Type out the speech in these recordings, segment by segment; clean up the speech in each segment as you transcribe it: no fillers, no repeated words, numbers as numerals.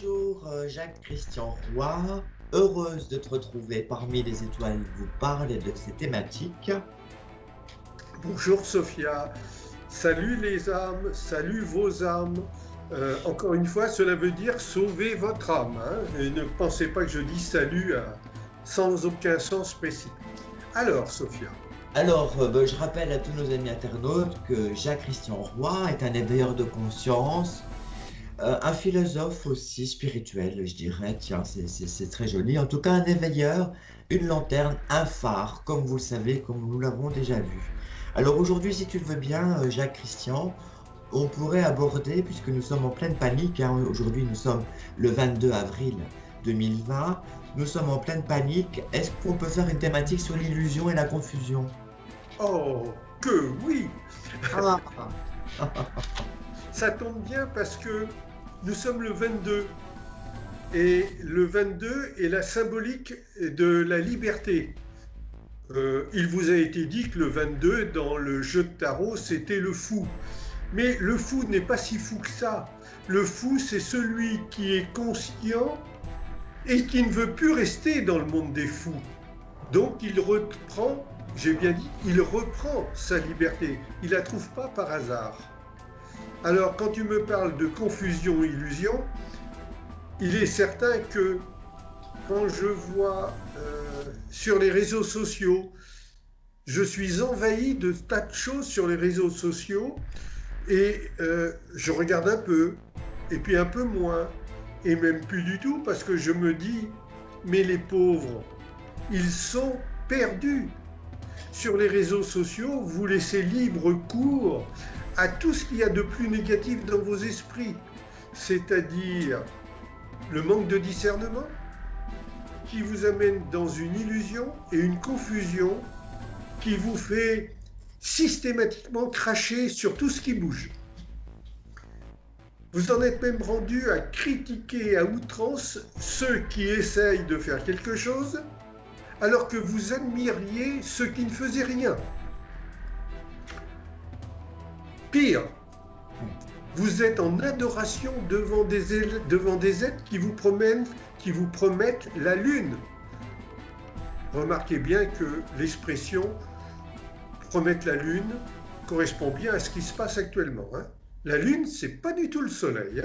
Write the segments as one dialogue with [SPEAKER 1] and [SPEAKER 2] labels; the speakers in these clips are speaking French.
[SPEAKER 1] Bonjour Jacques-Christian Roy, heureuse de te retrouver parmi les étoiles vous parle de ces thématiques.
[SPEAKER 2] Bonjour Sophia, salut les âmes, salut vos âmes. Encore une fois, cela veut dire sauver votre âme. Et ne pensez pas que je dis salut sans aucun sens précis. Alors Sophia.
[SPEAKER 1] Alors, je rappelle à tous nos amis internautes que Jacques-Christian Roy est un éveilleur de conscience, un philosophe aussi spirituel, je dirais, tiens, c'est très joli. En tout cas, un éveilleur, une lanterne, un phare, comme vous le savez, comme nous l'avons déjà vu. Alors aujourd'hui, si tu le veux bien, Jacques-Christian, on pourrait aborder, puisque nous sommes en pleine panique, aujourd'hui nous sommes le 22 avril 2020, nous sommes en pleine panique, est-ce qu'on peut faire une thématique sur l'illusion et la confusion?
[SPEAKER 2] Oh, que oui.
[SPEAKER 1] Ah.
[SPEAKER 2] Ça tombe bien parce que nous sommes le 22 et le 22 est la symbolique de la liberté. Il vous a été dit que le 22 dans le jeu de tarot c'était le fou. Mais le fou n'est pas si fou que ça. Le fou c'est celui qui est conscient et qui ne veut plus rester dans le monde des fous. Donc il reprend, j'ai bien dit, il reprend sa liberté. Il ne la trouve pas par hasard. Alors, quand tu me parles de confusion-illusion, il est certain que quand je vois sur les réseaux sociaux, je suis envahi de tas de choses sur les réseaux sociaux et je regarde un peu, et puis un peu moins, et même plus du tout, parce que je me dis, mais les pauvres, ils sont perdus. Sur les réseaux sociaux, vous laissez libre cours à tout ce qu'il y a de plus négatif dans vos esprits, c'est-à-dire le manque de discernement qui vous amène dans une illusion et une confusion qui vous fait systématiquement cracher sur tout ce qui bouge. Vous en êtes même rendu à critiquer à outrance ceux qui essayent de faire quelque chose alors que vous admiriez ceux qui ne faisaient rien. Pire, vous êtes en adoration devant des êtres qui vous promettent la lune. Remarquez bien que l'expression « promettre la lune » correspond bien à ce qui se passe actuellement. La lune, c'est pas du tout le soleil.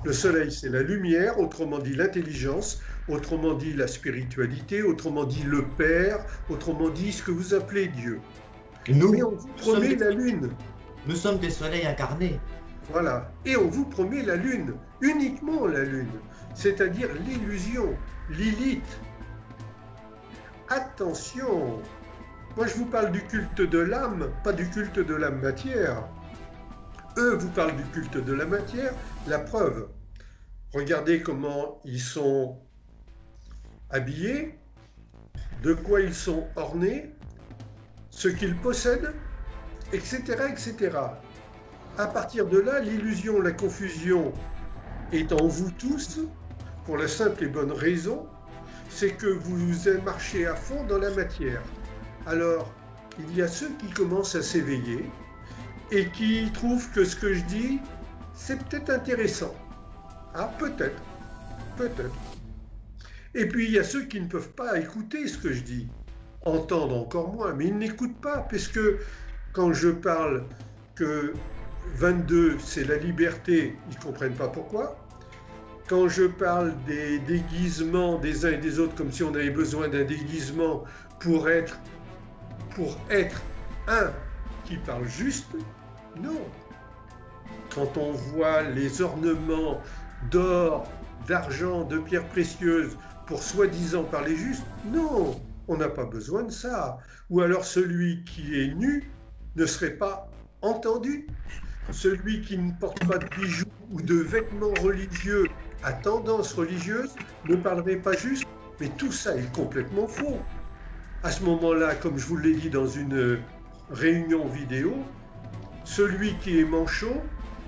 [SPEAKER 2] Le soleil, c'est la lumière, autrement dit l'intelligence, autrement dit la spiritualité, autrement dit le Père, autrement dit ce que vous appelez Dieu. Mais on vous promet la lune.
[SPEAKER 1] Nous sommes des soleils incarnés.
[SPEAKER 2] Voilà. Et on vous promet la lune, uniquement la lune, c'est-à-dire l'illusion, Lilith. Attention, moi je vous parle du culte de l'âme, pas du culte de la matière. Eux vous parlent du culte de la matière, la preuve. Regardez comment ils sont habillés, de quoi ils sont ornés, ce qu'ils possèdent, etc., etc. À partir de là, l'illusion, la confusion est en vous tous, pour la simple et bonne raison, c'est que vous marchez à fond dans la matière. Alors, il y a ceux qui commencent à s'éveiller et qui trouvent que ce que je dis, c'est peut-être intéressant. Ah, peut-être, peut-être. Et puis, il y a ceux qui ne peuvent pas écouter ce que je dis, entendre encore moins, mais ils n'écoutent pas, puisque quand je parle que 22, c'est la liberté, ils ne comprennent pas pourquoi. Quand je parle des déguisements des uns et des autres, comme si on avait besoin d'un déguisement pour être un qui parle juste, non. Quand on voit les ornements d'or, d'argent, de pierres précieuses pour soi-disant parler juste, non, on n'a pas besoin de ça. Ou alors celui qui est nu ne serait pas entendu. Celui qui ne porte pas de bijoux ou de vêtements religieux à tendance religieuse ne parlerait pas juste, mais tout ça est complètement faux. À ce moment-là, comme je vous l'ai dit dans une réunion vidéo, celui qui est manchot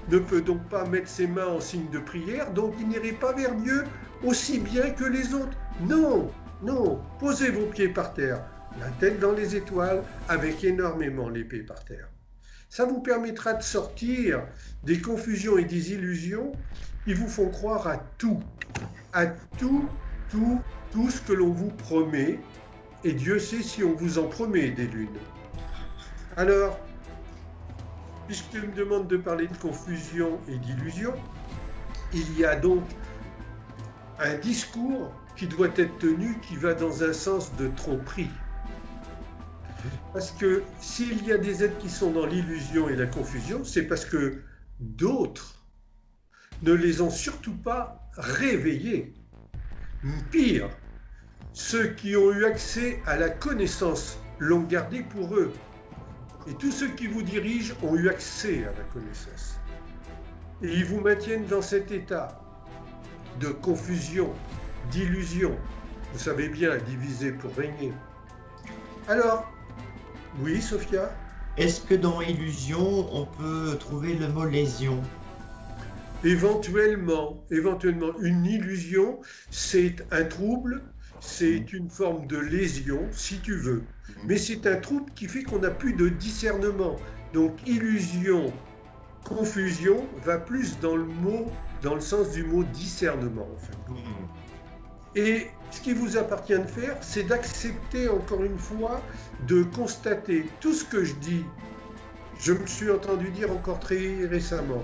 [SPEAKER 2] ne peut donc pas mettre ses mains en signe de prière, donc il n'irait pas vers Dieu aussi bien que les autres. Non, non, posez vos pieds par terre, la tête dans les étoiles, avec énormément l'épée par terre. Ça vous permettra de sortir des confusions et des illusions qui vous font croire à tout, tout ce que l'on vous promet, et Dieu sait si on vous en promet des lunes. Alors, puisque tu me demandes de parler de confusion et d'illusion, il y a donc un discours qui doit être tenu qui va dans un sens de tromperie. Parce que s'il y a des êtres qui sont dans l'illusion et la confusion, c'est parce que d'autres ne les ont surtout pas réveillés. Pire, ceux qui ont eu accès à la connaissance l'ont gardé pour eux. Et tous ceux qui vous dirigent ont eu accès à la connaissance. Et ils vous maintiennent dans cet état de confusion, d'illusion. Vous savez bien, diviser pour régner. Alors, oui, Sophia?
[SPEAKER 1] Est-ce que dans illusion, on peut trouver le mot lésion?
[SPEAKER 2] Éventuellement, une illusion, c'est un trouble, c'est une forme de lésion, si tu veux. Mais c'est un trouble qui fait qu'on n'a plus de discernement. Donc, illusion, confusion, va plus dans le sens du mot discernement, en fait. Et ce qui vous appartient de faire, c'est d'accepter, encore une fois, de constater tout ce que je dis. Je me suis entendu dire encore très récemment,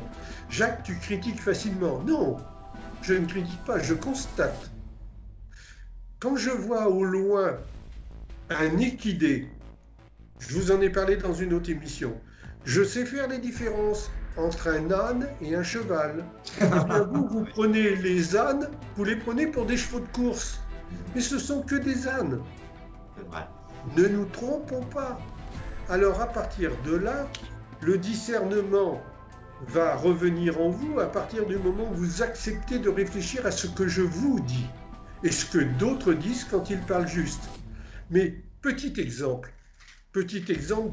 [SPEAKER 2] Jacques, tu critiques facilement. Non, je ne critique pas, je constate. Quand je vois au loin un équidé, je vous en ai parlé dans une autre émission, je sais faire les différences entre un âne et un cheval. Eh bien vous prenez les ânes, vous les prenez pour des chevaux de course. Mais ce sont que des ânes. Ne nous trompons pas. Alors à partir de là, le discernement va revenir en vous à partir du moment où vous acceptez de réfléchir à ce que je vous dis et ce que d'autres disent quand ils parlent juste. Mais petit exemple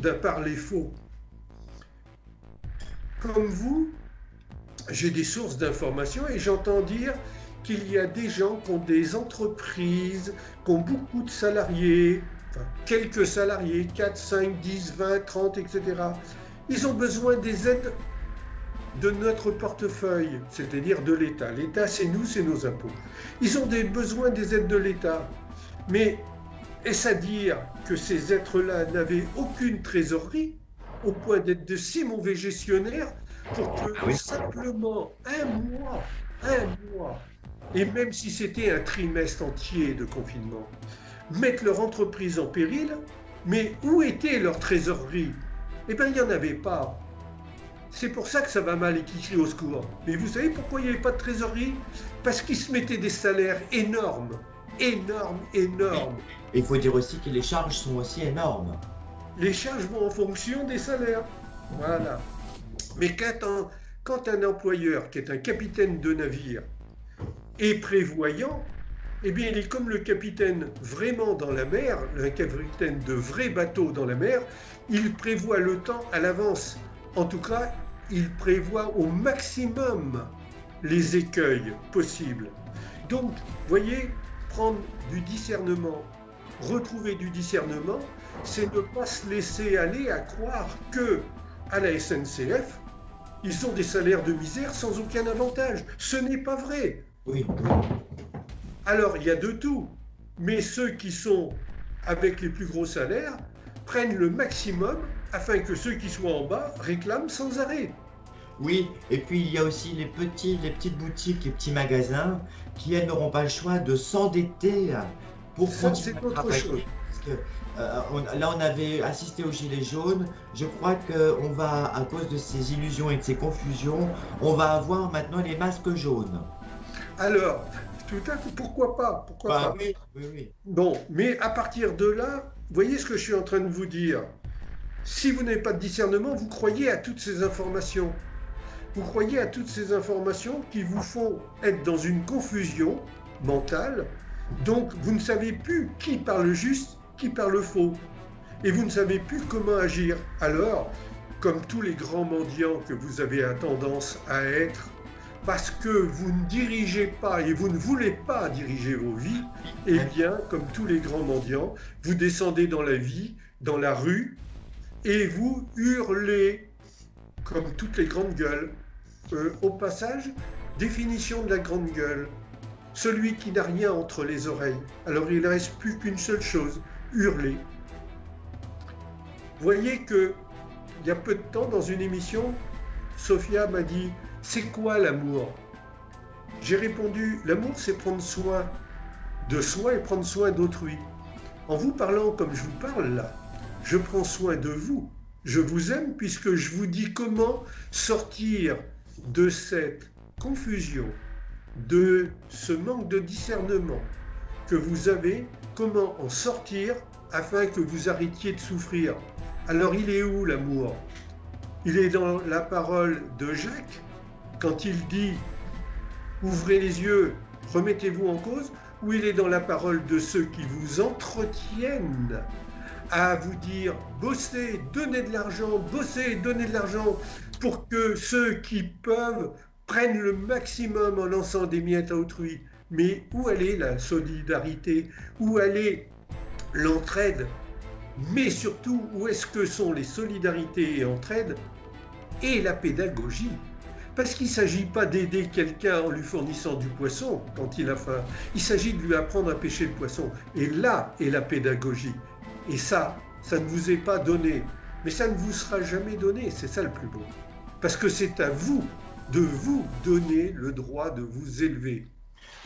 [SPEAKER 2] d'un parler faux. Comme vous, j'ai des sources d'informations et j'entends dire qu'il y a des gens qui ont des entreprises, qui ont beaucoup de salariés, enfin, quelques salariés, 4, 5, 10, 20, 30, etc. Ils ont besoin des aides de notre portefeuille, c'est-à-dire de l'État. L'État, c'est nous, c'est nos impôts. Ils ont besoin des aides de l'État. Mais est-ce à dire que ces êtres-là n'avaient aucune trésorerie au point d'être de si mauvais gestionnaires pour que simplement un mois, et même si c'était un trimestre entier de confinement, mettre leur entreprise en péril? Mais où était leur trésorerie? Eh bien, il n'y en avait pas. C'est pour ça que ça va mal et qu'ils crient au secours. Mais vous savez pourquoi il n'y avait pas de trésorerie? Parce qu'ils se mettaient des salaires énormes.
[SPEAKER 1] Il faut dire aussi que les charges sont aussi énormes.
[SPEAKER 2] Les charges vont en fonction des salaires. Voilà. Mais quand un employeur, qui est un capitaine de navire, est prévoyant, eh bien, il est comme le capitaine vraiment dans la mer, un capitaine de vrai bateau dans la mer, il prévoit le temps à l'avance. En tout cas, il prévoit au maximum les écueils possibles. Donc, voyez, prendre du discernement, retrouver du discernement, c'est ne pas se laisser aller à croire que à la SNCF, ils ont des salaires de misère sans aucun avantage. Ce n'est pas vrai.
[SPEAKER 1] Oui.
[SPEAKER 2] Alors, il y a de tout. Mais ceux qui sont avec les plus gros salaires prennent le maximum afin que ceux qui sont en bas réclament sans arrêt.
[SPEAKER 1] Oui, et puis il y a aussi les petites boutiques, les petits magasins qui, elles, n'auront pas le choix de s'endetter pour continuer à travailler. Parce que, là, on avait assisté aux Gilets jaunes. Je crois qu'on va, à cause de ces illusions et de ces confusions, on va avoir maintenant les masques jaunes.
[SPEAKER 2] Alors, tout à coup, pourquoi pas?
[SPEAKER 1] Oui.
[SPEAKER 2] Bon, mais à partir de là, voyez ce que je suis en train de vous dire. Si vous n'avez pas de discernement, vous croyez à toutes ces informations. Vous croyez à toutes ces informations qui vous font être dans une confusion mentale. Donc, vous ne savez plus qui parle juste, qui parle faux. Et vous ne savez plus comment agir. Alors, comme tous les grands mendiants que vous avez tendance à être, parce que vous ne dirigez pas et vous ne voulez pas diriger vos vies, eh bien, comme tous les grands mendiants, vous descendez dans la vie, dans la rue, et vous hurlez. comme toutes les grandes gueules. Au passage, définition de la grande gueule. Celui qui n'a rien entre les oreilles. Alors il ne reste plus qu'une seule chose, hurler. Vous voyez qu'il y a peu de temps, dans une émission, Sophia m'a dit « C'est quoi l'amour ?» J'ai répondu « L'amour, c'est prendre soin de soi et prendre soin d'autrui. » En vous parlant comme je vous parle là, je prends soin de vous. Je vous aime puisque je vous dis comment sortir de cette confusion, de ce manque de discernement que vous avez, comment en sortir afin que vous arrêtiez de souffrir. Alors il est où l'amour? Il est dans la parole de Jacques, quand il dit « Ouvrez les yeux, remettez-vous en cause », ou il est dans la parole de ceux qui vous entretiennent à vous dire « Bossez, donnez de l'argent, bossez, donnez de l'argent » pour que ceux qui peuvent prennent le maximum en lançant des miettes à autrui. Mais où elle est la solidarité? Où elle est l'entraide? Mais surtout, où est-ce que sont les solidarités et entraide et la pédagogie? Parce qu'il ne s'agit pas d'aider quelqu'un en lui fournissant du poisson quand il a faim. Il s'agit de lui apprendre à pêcher le poisson. Et là est la pédagogie. Et ça ne vous est pas donné. Mais ça ne vous sera jamais donné. C'est ça le plus beau. Parce que c'est à vous de vous donner le droit de vous élever.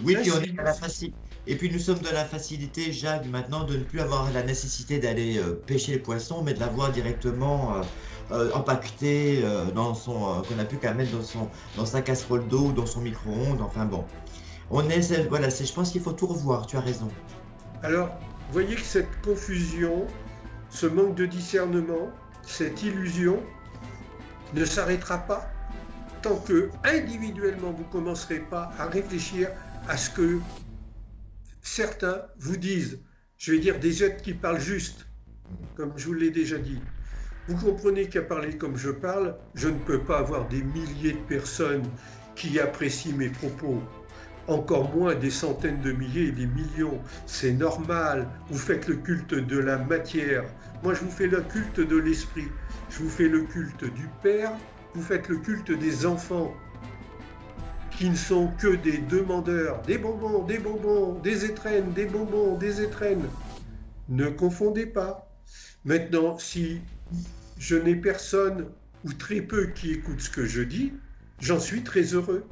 [SPEAKER 1] Oui, puis on est dans la facilité. Et puis nous sommes dans la facilité, Jacques, maintenant de ne plus avoir la nécessité d'aller pêcher les poissons, mais de l'avoir directement empaqueté dans son, qu'on n'a plus qu'à mettre dans sa casserole d'eau ou dans son micro-ondes. Enfin bon, voilà, je pense qu'il faut tout revoir. Tu as raison.
[SPEAKER 2] Alors, vous voyez que cette confusion, ce manque de discernement, cette illusion ne s'arrêtera pas tant que individuellement vous ne commencerez pas à réfléchir à ce que certains vous disent. Je vais dire des êtres qui parlent juste, comme je vous l'ai déjà dit. Vous comprenez qu'à parler comme je parle, je ne peux pas avoir des milliers de personnes qui apprécient mes propos. Encore moins des centaines de milliers et des millions. C'est normal. Vous faites le culte de la matière. Moi, je vous fais le culte de l'esprit. Je vous fais le culte du Père. Vous faites le culte des enfants qui ne sont que des demandeurs. Des bonbons, des étrennes, des bonbons, des étrennes. Ne confondez pas. Maintenant, si je n'ai personne ou très peu qui écoute ce que je dis, j'en suis très heureux.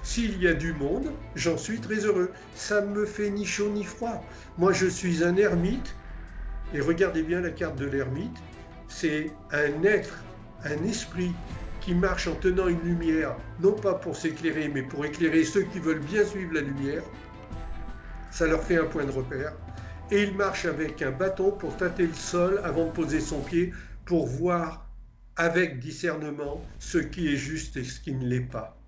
[SPEAKER 2] S'il y a du monde, j'en suis très heureux. Ça ne me fait ni chaud ni froid. Moi, je suis un ermite. Et regardez bien la carte de l'ermite. C'est un être, un esprit qui marche en tenant une lumière, non pas pour s'éclairer, mais pour éclairer ceux qui veulent bien suivre la lumière. Ça leur fait un point de repère. Et il marche avec un bâton pour tâter le sol avant de poser son pied, pour voir avec discernement ce qui est juste et ce qui ne l'est pas.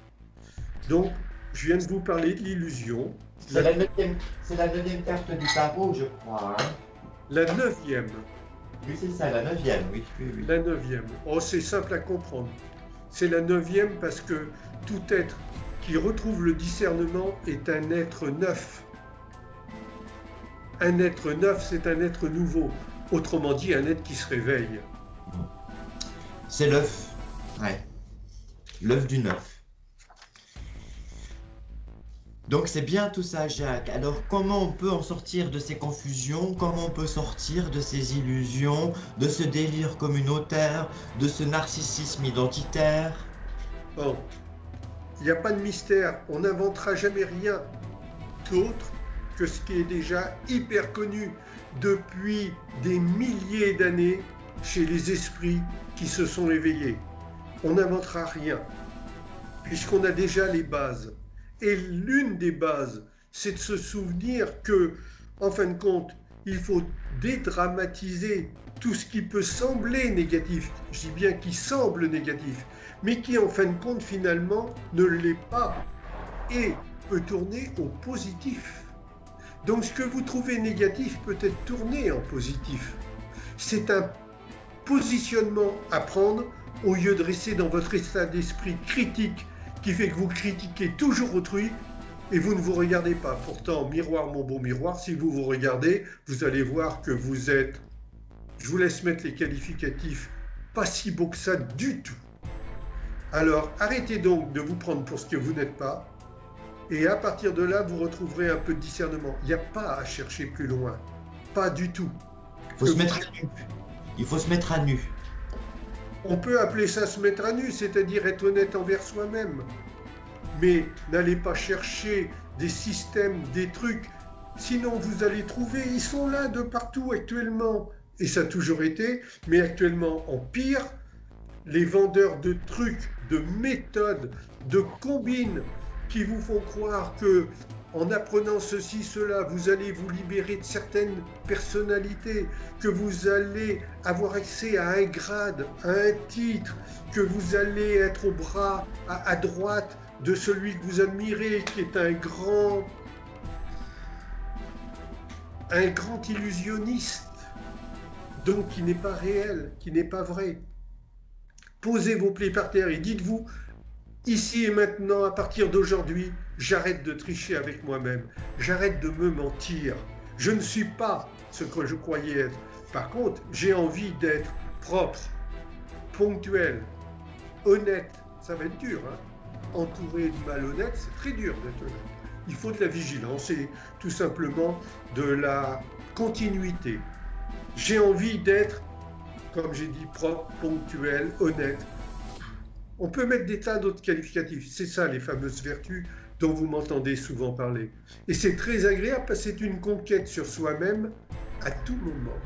[SPEAKER 2] Donc, je viens de vous parler de l'illusion.
[SPEAKER 1] C'est la 9e carte du tarot, je crois. Hein.
[SPEAKER 2] La 9e.
[SPEAKER 1] Oui, c'est ça, la 9e, oui.
[SPEAKER 2] La 9e. Oh, c'est simple à comprendre. C'est la 9e parce que tout être qui retrouve le discernement est un être neuf. Un être neuf, c'est un être nouveau. Autrement dit, un être qui se réveille.
[SPEAKER 1] C'est l'œuf. Ouais. L'œuf du neuf. Donc c'est bien tout ça, Jacques. Alors comment on peut en sortir de ces confusions? Comment on peut sortir de ces illusions, de ce délire communautaire, de ce narcissisme identitaire?
[SPEAKER 2] Bon, il n'y a pas de mystère. On n'inventera jamais rien d'autre que ce qui est déjà hyper connu depuis des milliers d'années chez les esprits qui se sont éveillés. On n'inventera rien, puisqu'on a déjà les bases. Et l'une des bases, c'est de se souvenir que, en fin de compte, il faut dédramatiser tout ce qui peut sembler négatif. Je dis bien qui semble négatif, mais qui, en fin de compte, finalement, ne l'est pas et peut tourner au positif. Donc, ce que vous trouvez négatif peut être tourné en positif. C'est un positionnement à prendre au lieu de rester dans votre état d'esprit critique qui fait que vous critiquez toujours autrui et vous ne vous regardez pas. Pourtant, miroir, mon beau miroir, si vous vous regardez, vous allez voir que vous êtes, je vous laisse mettre les qualificatifs, pas si beau que ça du tout. Alors, arrêtez donc de vous prendre pour ce que vous n'êtes pas, et à partir de là, vous retrouverez un peu de discernement. Il n'y a pas à chercher plus loin, pas du tout.
[SPEAKER 1] Il faut se mettre à nu. Il faut se mettre à nu.
[SPEAKER 2] On peut appeler ça se mettre à nu, c'est-à-dire être honnête envers soi-même. Mais n'allez pas chercher des systèmes, des trucs, sinon vous allez trouver, ils sont là de partout actuellement. Et ça a toujours été, mais actuellement en pire, les vendeurs de trucs, de méthodes, de combines qui vous font croire que en apprenant ceci, cela, vous allez vous libérer de certaines personnalités, que vous allez avoir accès à un grade, à un titre, que vous allez être au bras à droite de celui que vous admirez, qui est un grand illusionniste, donc qui n'est pas réel, qui n'est pas vrai. Posez vos pieds par terre et dites-vous, ici et maintenant, à partir d'aujourd'hui, j'arrête de tricher avec moi-même, j'arrête de me mentir. Je ne suis pas ce que je croyais être. Par contre, j'ai envie d'être propre, ponctuel, honnête. Ça va être dur, hein. Entouré de malhonnêtes, c'est très dur d'être honnête. Il faut de la vigilance et tout simplement de la continuité. J'ai envie d'être, comme j'ai dit, propre, ponctuel, honnête. On peut mettre des tas d'autres qualificatifs. C'est ça les fameuses vertus dont vous m'entendez souvent parler. Et c'est très agréable parce que c'est une conquête sur soi-même à tout moment.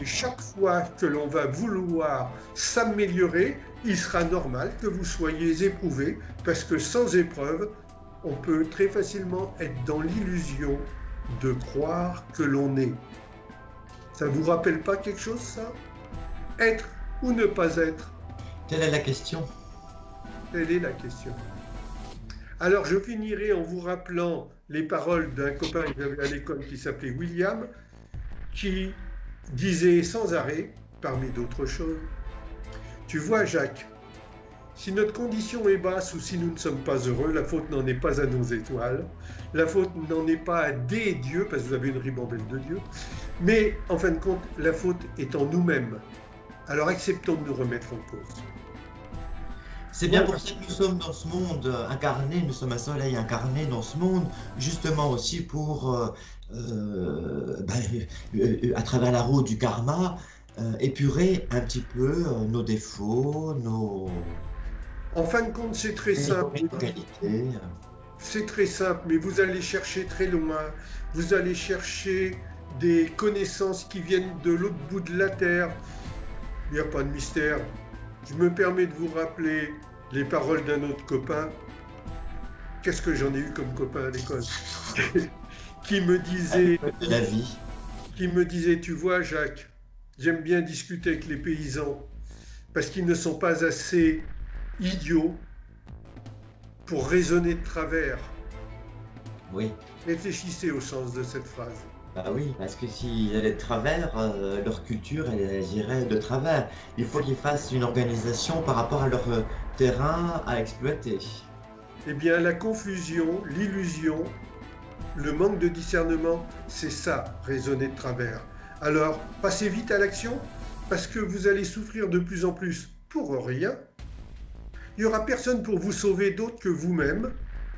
[SPEAKER 2] Et chaque fois que l'on va vouloir s'améliorer, il sera normal que vous soyez éprouvé parce que sans épreuve, on peut très facilement être dans l'illusion de croire que l'on est. Ça ne vous rappelle pas quelque chose, ça? Être ou ne pas être?
[SPEAKER 1] Telle est la question.
[SPEAKER 2] Telle est la question. Alors, je finirai en vous rappelant les paroles d'un copain que j'avais à l'école qui s'appelait William, qui disait sans arrêt, parmi d'autres choses, « Tu vois, Jacques, si notre condition est basse ou si nous ne sommes pas heureux, la faute n'en est pas à nos étoiles, la faute n'en est pas à des dieux, parce que vous avez une ribambelle de dieux, mais en fin de compte, la faute est en nous-mêmes. Alors acceptons de nous remettre en cause. »
[SPEAKER 1] C'est bien pour ça que nous sommes dans ce monde incarné, nous sommes un soleil incarné dans ce monde, justement aussi pour, à travers la roue du karma, épurer un petit peu nos défauts, nos...
[SPEAKER 2] En fin de compte, c'est très simple. C'est très simple, mais vous allez chercher très loin, vous allez chercher des connaissances qui viennent de l'autre bout de la terre. Il n'y a pas de mystère. Je me permets de vous rappeler les paroles d'un autre copain. Qu'est-ce que j'en ai eu comme copain à l'école? Qui me disait...
[SPEAKER 1] De la vie.
[SPEAKER 2] Qui me disait, tu vois Jacques, j'aime bien discuter avec les paysans parce qu'ils ne sont pas assez idiots pour raisonner de travers.
[SPEAKER 1] Oui.
[SPEAKER 2] Réfléchissez au sens de cette phrase.
[SPEAKER 1] Bah oui, parce que s'ils allaient de travers, leur culture, elle irait de travers. Il faut qu'ils fassent une organisation par rapport à leur terrain à exploiter.
[SPEAKER 2] Eh bien, la confusion, l'illusion, le manque de discernement, c'est ça, raisonner de travers. Alors, passez vite à l'action, parce que vous allez souffrir de plus en plus pour rien. Il n'y aura personne pour vous sauver d'autre que vous-même.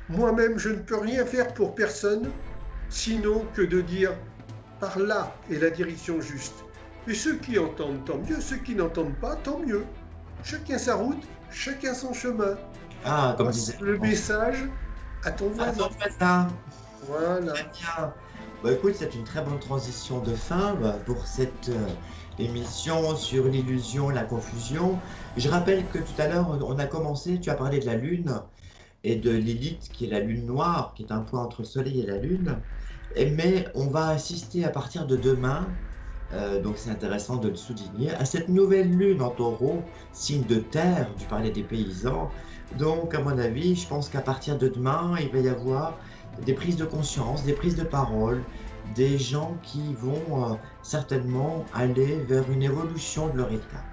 [SPEAKER 2] Moi-même, je ne peux rien faire pour personne, sinon que de dire par là est la direction juste. Et ceux qui entendent, tant mieux. Ceux qui n'entendent pas, tant mieux. Chacun sa route, chacun son chemin.
[SPEAKER 1] Ah, comme disait
[SPEAKER 2] le message à ton voisin. Voilà.
[SPEAKER 1] Très bien. Bah, écoute, c'est une très bonne transition de fin pour cette émission sur l'illusion, la confusion. Je rappelle que tout à l'heure, on a commencé, tu as parlé de la Lune et de Lilith, qui est la Lune noire, qui est un point entre le Soleil et la Lune. Mais on va assister à partir de demain, donc c'est intéressant de le souligner, à cette nouvelle Lune en Taureau, signe de terre, tu parlais des paysans. Donc, à mon avis, je pense qu'à partir de demain, il va y avoir des prises de conscience, des prises de parole, des gens qui vont certainement aller vers une évolution de leur état.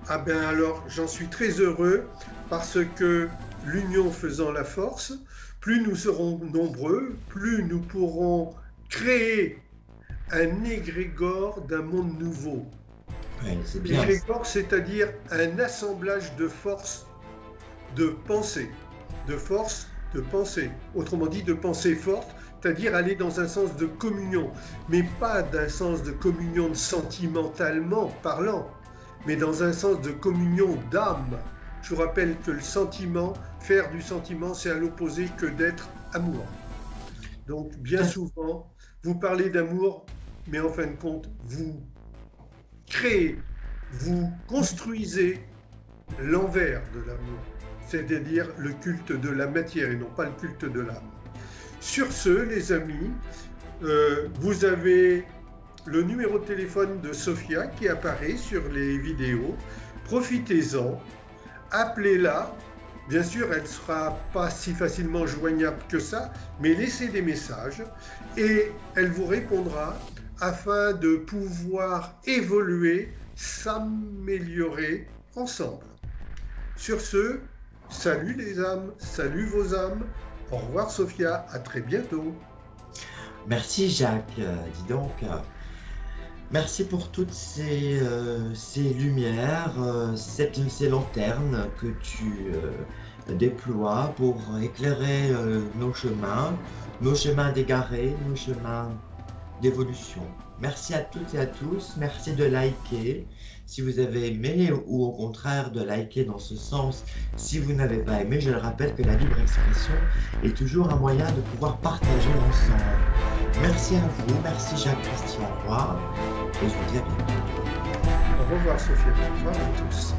[SPEAKER 2] Ah ben alors, j'en suis très heureux parce que l'union faisant la force, plus nous serons nombreux, plus nous pourrons créer un égrégore d'un monde nouveau.
[SPEAKER 1] Ouais, c'est bien.
[SPEAKER 2] L'égrégore, c'est-à-dire un assemblage de forces de pensée, de force de pensée. Autrement dit, de pensée forte, c'est-à-dire aller dans un sens de communion, mais pas d'un sens de communion sentimentalement parlant, mais dans un sens de communion d'âme. Je vous rappelle que le sentiment, faire du sentiment, c'est à l'opposé que d'être amour. Donc, bien souvent, vous parlez d'amour, mais en fin de compte, vous créez, vous construisez l'envers de l'amour, c'est-à-dire le culte de la matière et non pas le culte de l'âme. Sur ce, les amis, vous avez le numéro de téléphone de Sophia qui apparaît sur les vidéos. Profitez-en, appelez-la. Bien sûr, elle ne sera pas si facilement joignable que ça, mais laissez des messages et elle vous répondra afin de pouvoir évoluer, s'améliorer ensemble. Sur ce, salut les âmes, salut vos âmes. Au revoir Sophia, à très bientôt.
[SPEAKER 1] Merci Jacques, dis donc. Merci pour toutes ces lumières, ces lanternes que tu déploies pour éclairer nos chemins d'égarés, nos chemins d'évolution. Merci à toutes et à tous, merci de liker si vous avez aimé ou au contraire de liker dans ce sens si vous n'avez pas aimé. Je le rappelle que la libre expression est toujours un moyen de pouvoir partager ensemble. Merci à vous, merci Jacques-Christian Roy et je vous dis à bientôt.
[SPEAKER 2] Au revoir Sophia, au revoir à tous.